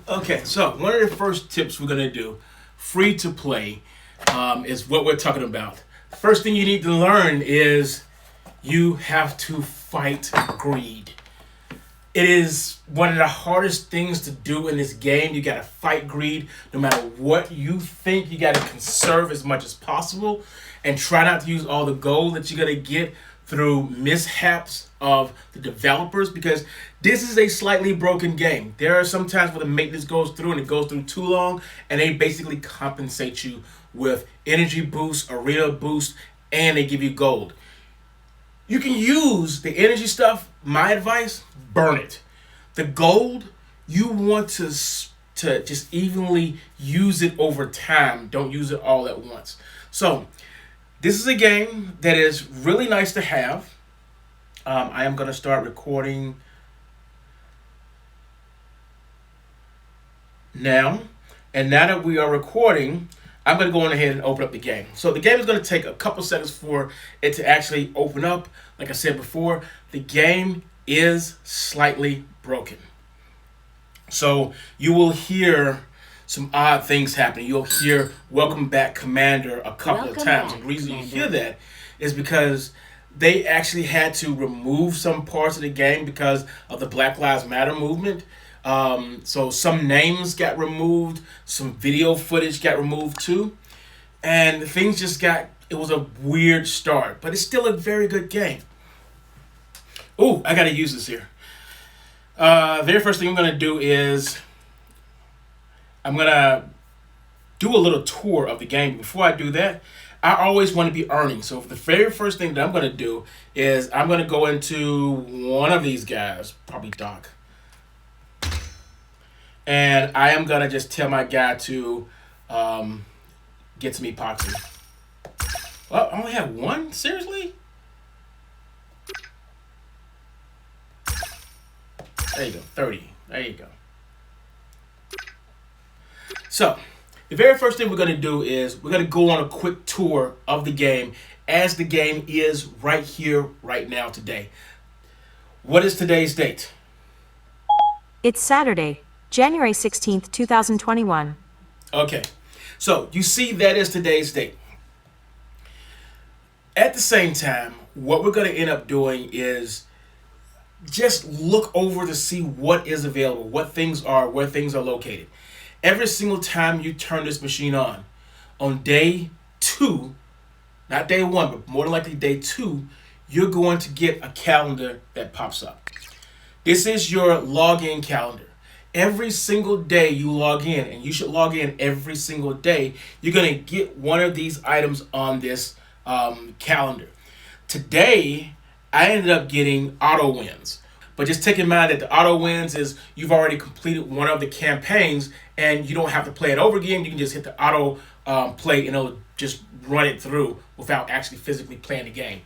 Okay, so one of the first tips we're gonna do, free to play, is what we're talking about. First thing you need to learn is you have to fight greed. It is one of the hardest things to do in this game. You gotta fight greed no matter what you think. You gotta conserve as much as possible and try not to use all the gold that you're gonna get through mishaps of the developers, because this is a slightly broken game. There are some times where the maintenance goes through and it goes through too long, and they basically compensate you with energy boost, arena boost, and they give you gold. You can use the energy stuff. My advice, burn it. The gold, you want to just evenly use it over time. Don't use it all at once. So this is a game that is really nice to have. I am going to start recording now. And now that we are recording, I'm going to go on ahead and open up the game. So the game is going to take a couple seconds for it to actually open up. Like I said before, the game is slightly broken. So you will hear some odd things happening. You'll hear "Welcome back, Commander" a couple of times. And the reason you hear that is because they actually had to remove some parts of the game because of the Black Lives Matter movement. So some names got removed, some video footage got removed too, and things just it was a weird start, but it's still a very good game. Oh, I gotta use this here. Very first thing I'm gonna do is I'm gonna do a little tour of the game. Before I do that, I always want to be earning. So the very first thing that I'm gonna do is I'm gonna go into one of these guys, probably Doc. And I am going to just tell my guy to get some epoxy. Well, I only have one? Seriously? There you go. 30. There you go. So, the very first thing we're going to do is we're going to go on a quick tour of the game as the game is right here, right now, today. What is today's date? It's Saturday, January 16th, 2021. Okay, so you see that is today's date. At the same time, what we're going to end up doing is just look over to see what is available, what things are, where things are located. Every single time you turn this machine on day 2, not day 1, but more than likely day 2, you're going to get a calendar that pops up. This is your login calendar. Every single day you log in, and you should log in every single day, you're going to get one of these items on this calendar. Today, I ended up getting auto wins. But just take in mind that the auto wins is you've already completed one of the campaigns and you don't have to play it over again. You can just hit the auto play and it'll just run it through without actually physically playing the game.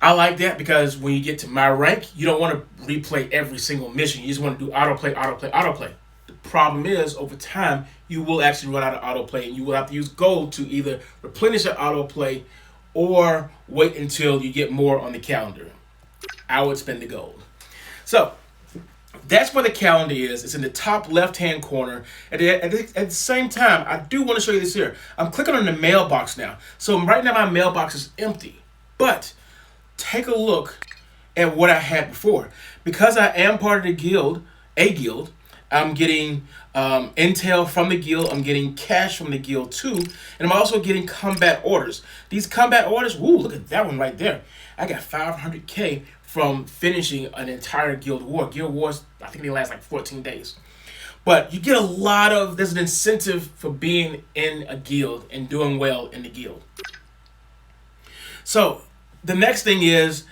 I like that because when you get to my rank, you don't want to replay every single mission. You just want to do autoplay, autoplay, autoplay. The problem is, over time, you will actually run out of autoplay, and you will have to use gold to either replenish your autoplay or wait until you get more on the calendar. I would spend the gold. So that's where the calendar is. It's in the top left-hand corner. At the same time, I do want to show you this here. I'm clicking on the mailbox now. So right now my mailbox is empty, but take a look at what I had before. Because I am part of the guild, I'm getting intel from the guild, I'm getting cash from the guild too, and I'm also getting combat orders. These combat orders, woo, look at that one right there. I got 500k from finishing an entire guild war. Guild wars, I think they last like 14 days. But you get there's an incentive for being in a guild and doing well in the guild. So, the next thing is,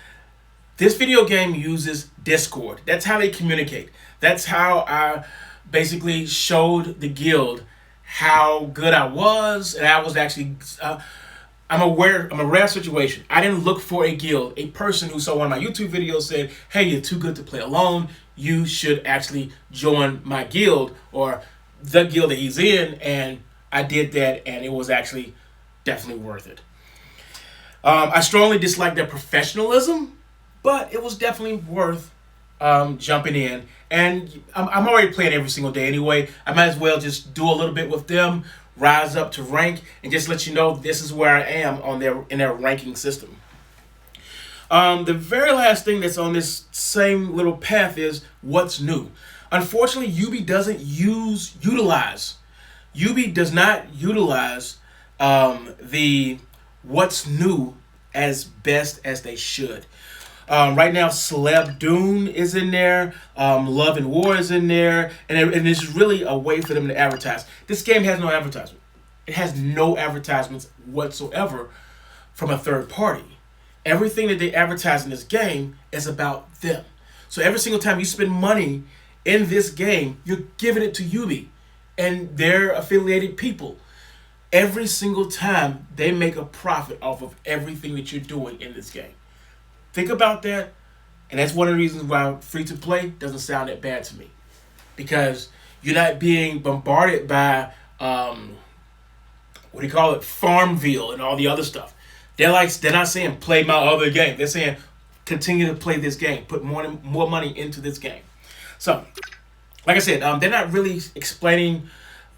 this video game uses Discord. That's how they communicate. That's how I basically showed the guild how good I was, and I was actually, I'm a rare situation. I didn't look for a guild. A person who saw one of my YouTube videos said, hey, you're too good to play alone. You should actually join my guild, or the guild that he's in, and I did that, and it was actually definitely worth it. I strongly dislike their professionalism, but it was definitely worth jumping in. And I'm already playing every single day anyway. I might as well just do a little bit with them, rise up to rank, and just let you know this is where I am in their ranking system. The very last thing that's on this same little path is what's new. Unfortunately, UB does not utilize the what's new as best as they should. Right now, Celeb Dune is in there, Love and War is in there, and it's really a way for them to advertise. This game has no advertisement. It has no advertisements whatsoever from a third party. Everything that they advertise in this game is about them. So every single time you spend money in this game, you're giving it to Ubi and their affiliated people. Every single time they make a profit off of everything that you're doing in this game. Think about that, and that's one of the reasons why free-to-play doesn't sound that bad to me. Because you're not being bombarded by, Farmville and all the other stuff. They're not saying play my other game. They're saying continue to play this game. Put more money into this game. So, like I said, they're not really explaining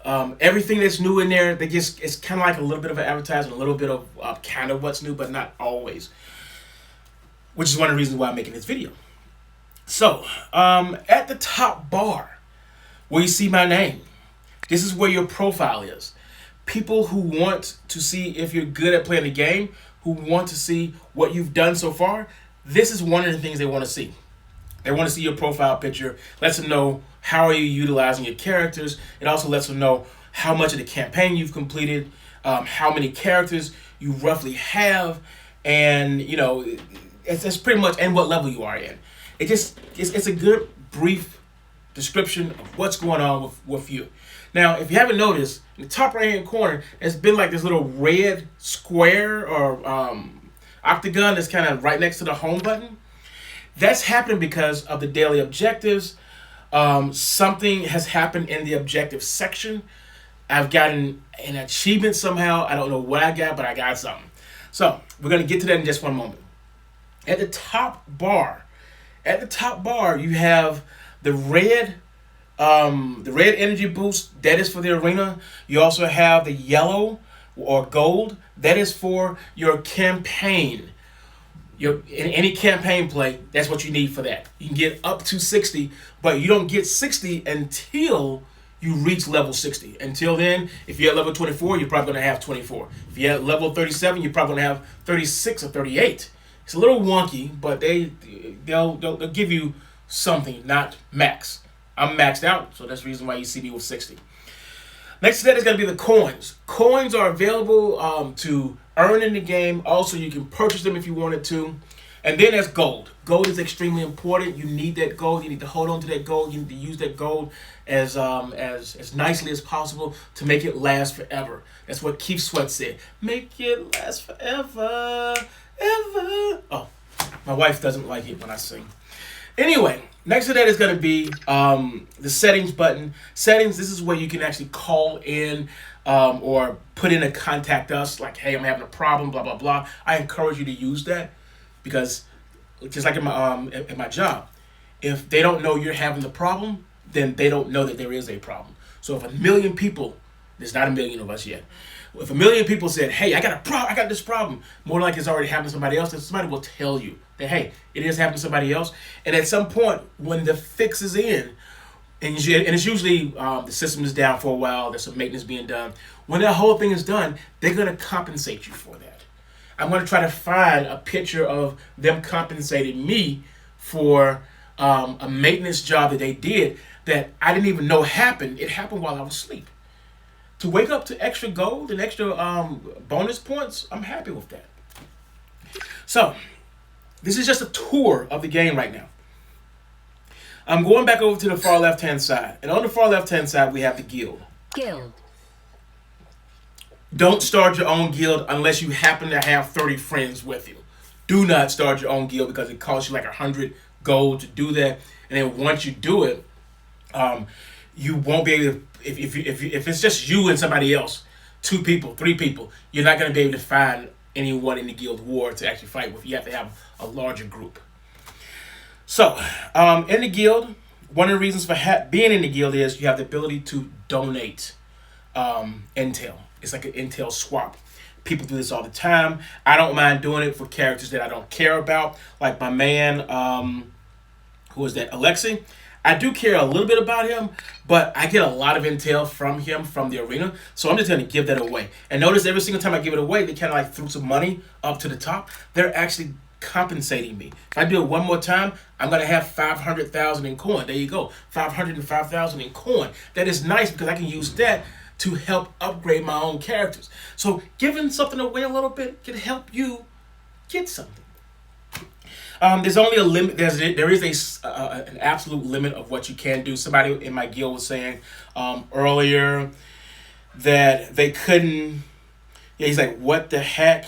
everything that's new in there. It's kind of like a little bit of an advertisement, a little bit of kind of what's new, but not always. Which is one of the reasons why I'm making this video. So, at the top bar, where you see my name, this is where your profile is. People who want to see if you're good at playing the game, who want to see what you've done so far, this is one of the things they want to see. They want to see your profile picture, lets them know how are you utilizing your characters. It also lets them know how much of the campaign you've completed, how many characters you roughly have, and it's pretty much, and what level you are in. It's a good brief description of what's going on with you. Now, if you haven't noticed, in the top right hand corner, it's been like this little red square or octagon that's kind of right next to the home button. That's happening because of the daily objectives. Something has happened in the objective section. I've gotten an achievement somehow. I don't know what I got, but I got something. So we're going to get to that in just one moment. At the top bar, you have the red energy boost. That is for the arena. You also have the yellow or gold. That is for your campaign. In any campaign play, that's what you need for that. You can get up to 60, but you don't get 60 until you reach level 60. Until then, if you're at level 24, you're probably going to have 24. If you're at level 37, you're probably going to have 36 or 38. It's a little wonky, but they'll give you something, not max. I'm maxed out, so that's the reason why you see me with 60. Next to that is going to be the coins. Coins are available to earn in the game. Also, you can purchase them if you wanted to. And then there's gold. Gold is extremely important. You need that gold. You need to hold on to that gold. You need to use that gold as nicely as possible to make it last forever. That's what Keith Sweat said. Make it last forever, ever. Oh, my wife doesn't like it when I sing. Anyway, next to that is going to be the settings button. Settings, this is where you can actually call in or put in a contact us, like, hey, I'm having a problem, blah, blah, blah. I encourage you to use that because just like in my job, if they don't know you're having the problem, then they don't know that there is a problem. So if 1 million people, there's not 1 million of us yet, if 1 million people said, hey, I got this problem, more like it's already happened to somebody else, then somebody will tell you that, hey, it is happening to somebody else. And at some point, when the fix is in, and it's usually the system is down for a while, there's some maintenance being done. When that whole thing is done, they're going to compensate you for that. I'm going to try to find a picture of them compensating me for a maintenance job that they did that I didn't even know happened. It happened while I was asleep. To wake up to extra gold and extra bonus points, I'm happy with that. So, this is just a tour of the game right now. I'm going back over to the far left-hand side. And on the far left-hand side, we have the guild. Guild. Don't start your own guild unless you happen to have 30 friends with you. Do not start your own guild because it costs you like 100 gold to do that. And then once you do it, you won't be able to, if it's just you and somebody else, 2 people, 3 people, you're not going to be able to find anyone in the guild war to actually fight with. You have to have a larger group. So, in the guild, one of the reasons for being in the guild is you have the ability to donate intel. It's like an intel swap. People do this all the time. I don't mind doing it for characters that I don't care about, like my man, who is that, Alexei. I do care a little bit about him, but I get a lot of intel from him from the arena, so I'm just going to give that away. And notice every single time I give it away, they kind of like threw some money up to the top. They're actually compensating me. If I do it one more time, I'm going to have 500,000 in coin. There you go, 505,000 in coin. That is nice because I can use that to help upgrade my own characters. So giving something away a little bit can help you get something. There's only a limit. There is an absolute limit of what you can do. Somebody in my guild was saying earlier that they couldn't. Yeah, he's like, what the heck?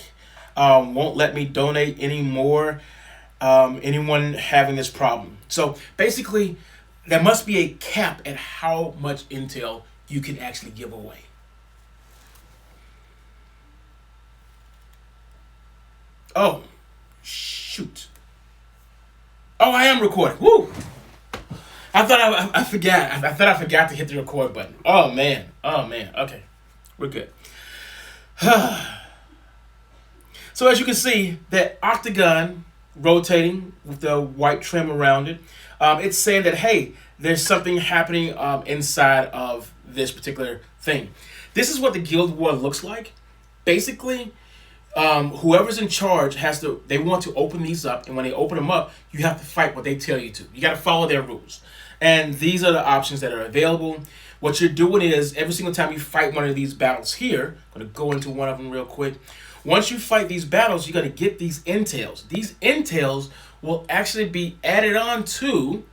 Won't let me donate anymore. Anyone having this problem? So basically, there must be a cap at how much intel you can actually give away. Oh, shoot. Oh, I am recording. Woo! I thought I forgot. I thought I forgot to hit the record button. Oh man. Okay, we're good. So as you can see, that octagon rotating with the white trim around it, it's saying that, hey, there's something happening inside of this particular thing. This is what the Guild War looks like. Basically, whoever's in charge they want to open these up, and when they open them up, you have to fight what they tell you to. You got to follow their rules. And these are the options that are available. What you're doing is, every single time you fight one of these battles here, I'm going to go into one of them real quick. Once you fight these battles, you got to get these intels. These intels will actually be added on to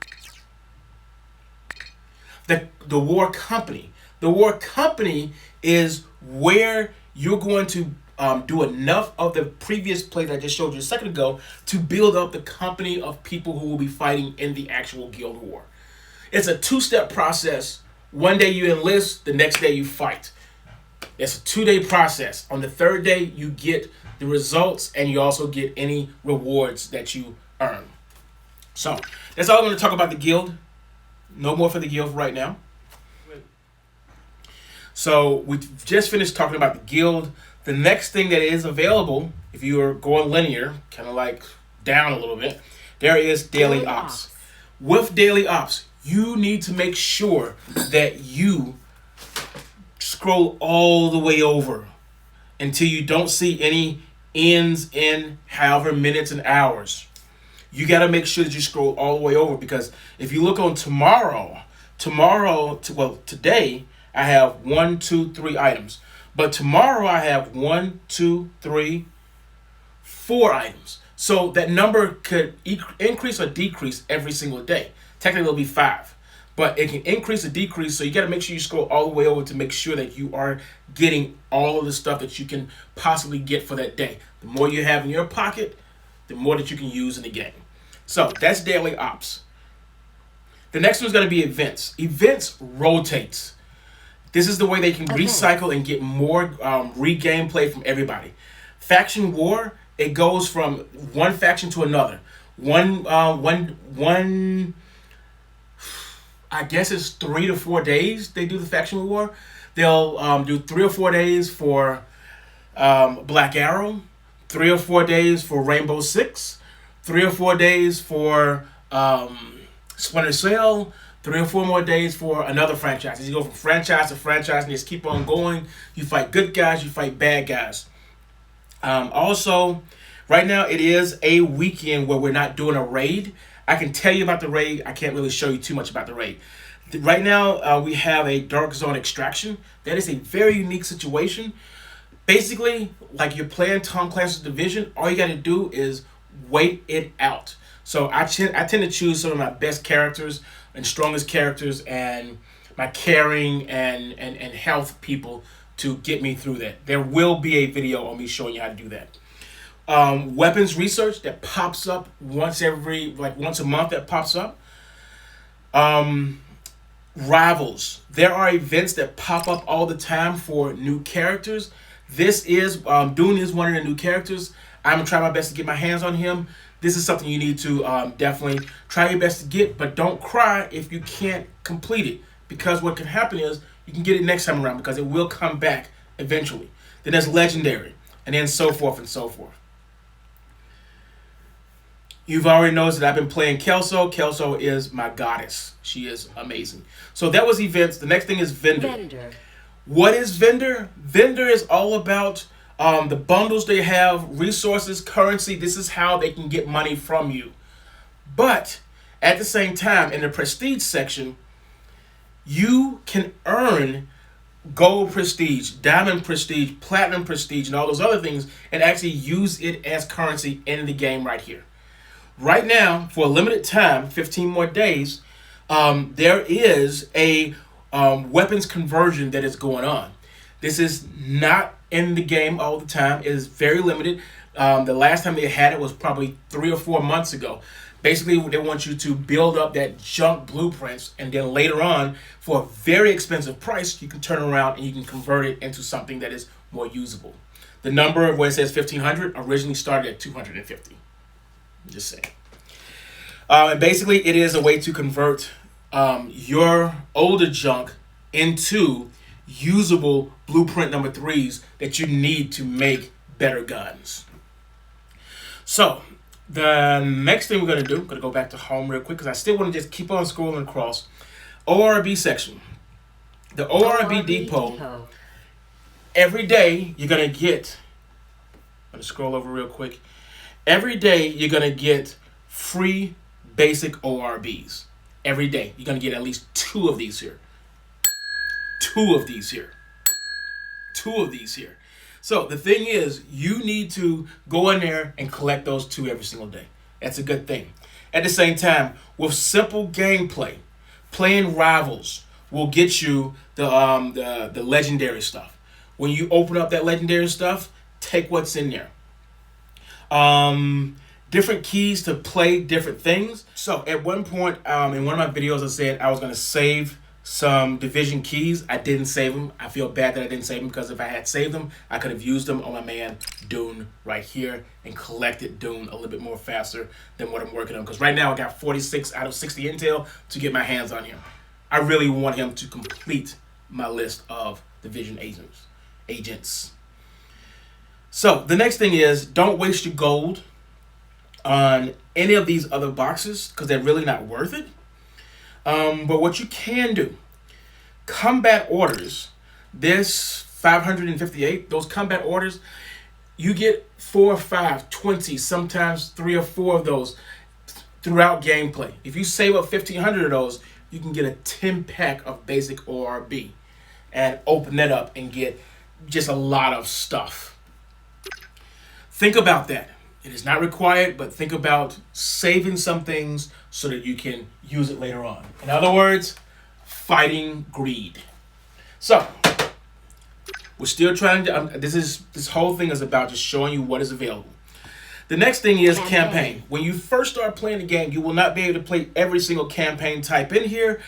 the war company. The war company is where you're going to do enough of the previous plays I just showed you a second ago to build up the company of people who will be fighting in the actual guild war. It's a two-step process. One day you enlist, the next day you fight. It's a 2-day process. On the third day, you get the results, and you also get any rewards that you earn. So that's all I'm going to talk about the guild. No more for the guild right now. So we just finished talking about the guild. The next thing that is available, if you are going linear, kind of like down a little bit, there is daily ops. With daily ops, you need to make sure that you scroll all the way over until you don't see any ends in however minutes and hours. You got to make sure that you scroll all the way over, because if you look on today, I have 1, 2, 3 items. But tomorrow I have 1, 2, 3, 4 items. So that number could increase or decrease every single day. Technically it'll be 5. But it can increase or decrease, so you got to make sure you scroll all the way over to make sure that you are getting all of the stuff that you can possibly get for that day. The more you have in your pocket, the more that you can use in the game. So that's daily ops. The next one is going to be events. Events rotates. This is the way they can recycle and get more re-gameplay from everybody. Faction war, it goes from one faction to another. One I guess it's 3 to 4 days they do the faction war. They'll do 3 or 4 days for Black Arrow, 3 or 4 days for Rainbow Six, 3 or 4 days for Splinter Cell, 3 or 4 more days for another franchise. You go from franchise to franchise and just keep on going. You fight good guys, you fight bad guys. Also, right now it is a weekend where we're not doing a raid. I can tell you about the raid. I can't really show you too much about the raid. Right now, we have a Dark Zone extraction. That is a very unique situation. Basically, like you're playing Tom Clancy's Division, all you got to do is wait it out. So I tend to choose some of my best characters and strongest characters and my caring and health people to get me through that. There will be a video on me showing you how to do that. Weapons research that pops up once a month, that pops up. Rivals. There are events that pop up all the time for new characters. This is Dune is one of the new characters. I'm gonna try my best to get my hands on him. this is something you need to definitely try your best to get, but don't cry if you can't complete it, because what can happen is you can get it next time around because it will come back eventually. Then there's legendary, and then so forth and so forth. You've already noticed that I've been playing Kelso. Kelso is my goddess. She is amazing. So that was events. The next thing is vendor. What is vendor? Vendor is all about the bundles they have, resources, currency. This is how they can get money from you. But at the same time, in the prestige section, you can earn gold prestige, diamond prestige, platinum prestige, and all those other things, and actually use it as currency in the game right here. Right now, for a limited time, 15 more days, there is a weapons conversion that is going on. This is not in the game all the time. It is very limited. The last time they had it was probably 3 or 4 months ago. Basically, they want you to build up that junk blueprints, and then later on, for a very expensive price, you can turn around and you can convert it into something that is more usable. The number of where it says 1,500 originally started at 250. Just saying. And basically, it is a way to convert your older junk into usable blueprint number 3s that you need to make better guns. So, the next thing we're going to do, I'm going to go back to home real quick because I still want to just keep on scrolling across. ORB section. The ORB Depot. Every day, you're going to get, I'm going to scroll over real quick. Every day, you're going to get free basic ORBs. Every day. You're going to get at least 2 of these here. 2 of these here. 2 of these here. So the thing is, you need to go in there and collect those 2 every single day. That's a good thing. At the same time, with simple gameplay, playing rivals will get you the legendary stuff. When you open up that legendary stuff, take what's in there. Different keys to play different things. So at one point in one of my videos, I said I was going to save some division keys. I didn't save them. I feel bad that I didn't save them because if I had saved them, I could have used them on my man Dune right here and collected Dune a little bit more faster than what I'm working on. Because right now I got 46 out of 60 intel to get my hands on him. I really want him to complete my list of division agents. So the next thing is, don't waste your gold on any of these other boxes because they're really not worth it. But what you can do, combat orders, this 558, those combat orders, you get 4, 5, 20, sometimes 3 or 4 of those throughout gameplay. If you save up 1,500 of those, you can get a 10-pack of basic ORB and open that up and get just a lot of stuff. Think about that. It is not required, but think about saving some things so that you can use it later on. In other words, fighting greed. So, we're still trying to, this whole thing is about just showing you what is available. The next thing is campaign. When you first start playing the game, you will not be able to play every single campaign type in here,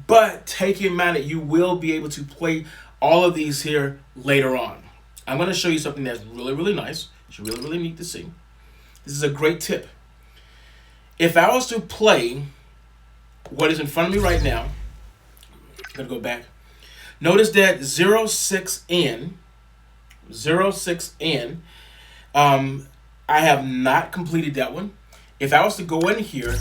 but take in mind that you will be able to play all of these here later on. I'm going to show you something that's really, really nice. It's really, really neat to see. This is a great tip. If I was to play what is in front of me right now, I'm going to go back. Notice that 06N, I have not completed that one. If I was to go in here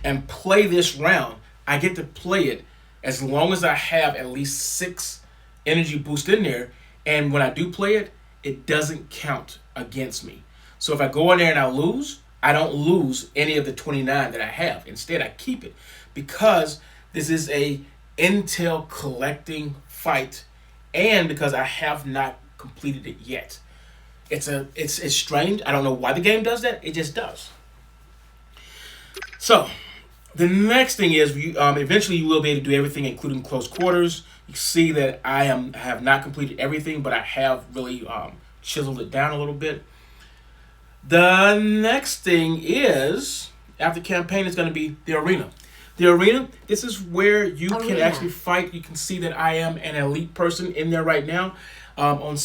and play this round, I get to play it as long as I have at least 6 energy boost in there. And when I do play it, it doesn't count against me. So if I go in there and I lose, I don't lose any of the 29 that I have. Instead, I keep it because this is a intel collecting fight and because I have not completed it yet. It's strange. I don't know why the game does that. It just does. So the next thing is eventually you will be able to do everything, including close quarters. You see that I have not completed everything, but I have really chiseled it down a little bit. The next thing is, after campaign, is going to be the arena. The arena, this is where you can actually fight. You can see that I am an elite person in there right now. On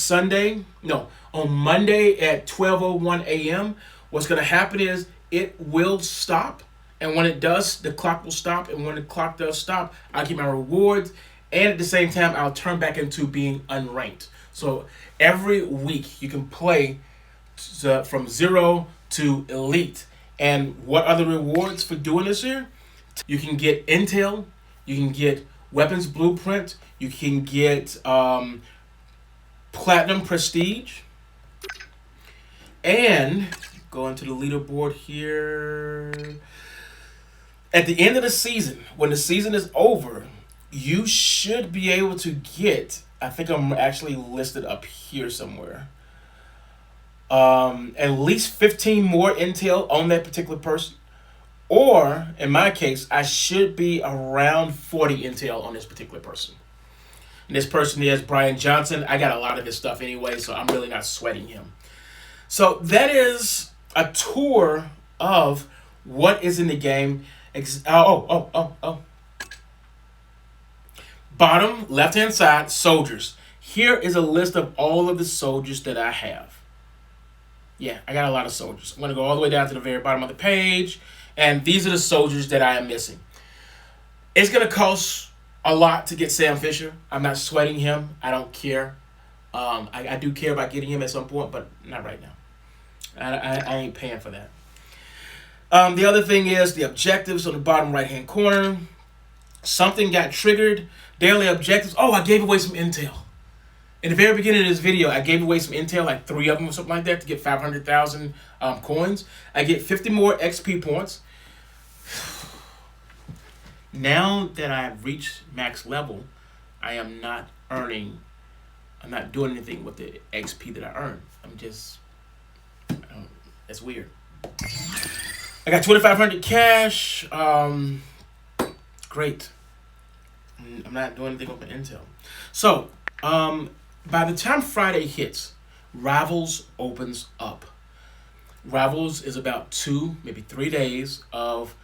Monday at 12:01 a.m., what's going to happen is it will stop. And when it does, the clock will stop. And when the clock does stop, I'll get my rewards. And at the same time, I'll turn back into being unranked. So every week you can play from 0 to elite. And what are the rewards for doing this here? You can get intel, you can get weapons blueprint, you can get platinum prestige, and go into the leaderboard here. At the end of the season, when the season is over, you should be able to get, I think I'm actually listed up here somewhere, at least 15 more intel on that particular person. Or, in my case, I should be around 40 intel on this particular person. And this person is Brian Johnson. I got a lot of his stuff anyway, so I'm really not sweating him. So that is a tour of what is in the game. Bottom left-hand side, soldiers. Here is a list of all of the soldiers that I have. Yeah, I got a lot of soldiers. I'm going to go all the way down to the very bottom of the page. And these are the soldiers that I am missing. It's going to cost a lot to get Sam Fisher. I'm not sweating him. I don't care. I do care about getting him at some point, but not right now. I ain't paying for that. The other thing is the objectives on the bottom right-hand corner. Something got triggered. Daily objectives. Oh, I gave away some intel. In the very beginning of this video, I gave away some intel, like 3 of them or something like that, to get 500,000 coins. I get 50 more XP points. Now that I've reached max level, I'm not doing anything with the XP that I earn. That's weird. I got 2,500 cash. Great. I'm not doing anything with my intel. So, by the time Friday hits, Rivals opens up. Rivals is about 2, maybe 3 days of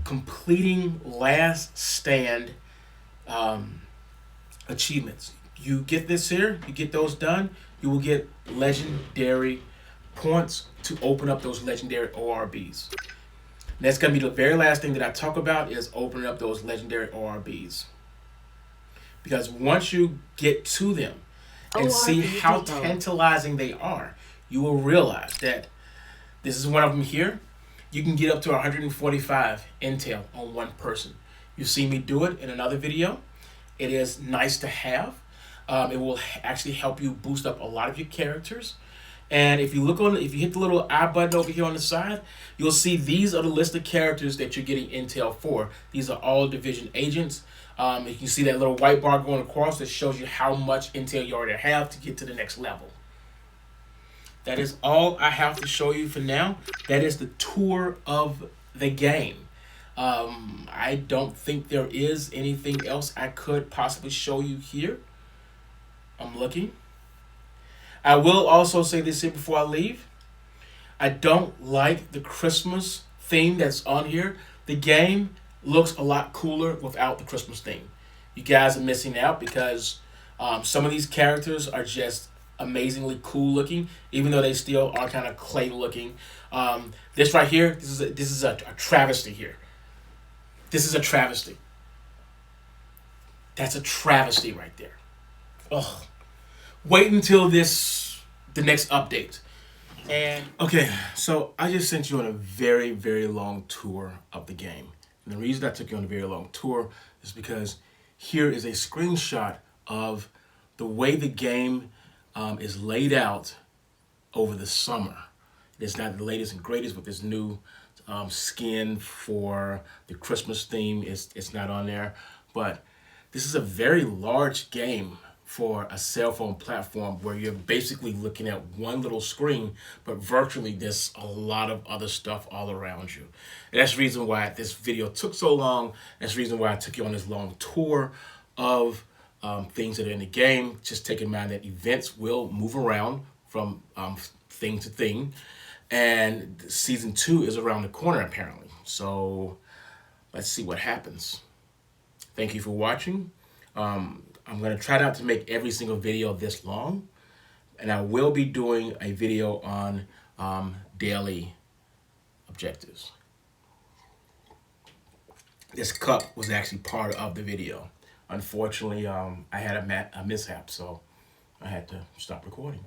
completing last stand achievements. You get this here, you get those done, you will get legendary points to open up those legendary ORBs. And that's going to be the very last thing that I talk about, is opening up those legendary ORBs. Because once you get to them and see how tantalizing they are, you will realize that this is one of them here. You can get up to 145 intel on one person. You've seen me do it in another video. It is nice to have. It will actually help you boost up a lot of your characters. And if you hit the little I button over here on the side, you'll see these are the list of characters that you're getting intel for. These are all division agents. You can see that little white bar going across that shows you how much intel you already have to get to the next level. That is all I have to show you for now. That is the tour of the game. I don't think there is anything else I could possibly show you here. I'm looking. I will also say this here before I leave. I don't like the Christmas theme that's on here. The game looks a lot cooler without the Christmas theme. You guys are missing out because some of these characters are just amazingly cool looking, even though they still are kind of clay looking. This right here, this is a travesty here. This is a travesty. That's a travesty right there. Ugh. Wait until the next update. And okay, so I just sent you on a very, very long tour of the game. And the reason I took you on a very long tour is because here is a screenshot of the way the game is laid out over the summer. It's not the latest and greatest with this new skin for the Christmas theme. It's not on there, but this is a very large game for a cell phone platform where you're basically looking at one little screen, but virtually there's a lot of other stuff all around you. And that's the reason why this video took so long. That's the reason why I took you on this long tour of things that are in the game. Just take in mind that events will move around from thing to thing. And season 2 is around the corner apparently. So let's see what happens. Thank you for watching. I'm going to try not to make every single video this long. And I will be doing a video on daily objectives. This cup was actually part of the video. Unfortunately, I had a mishap, so I had to stop recording.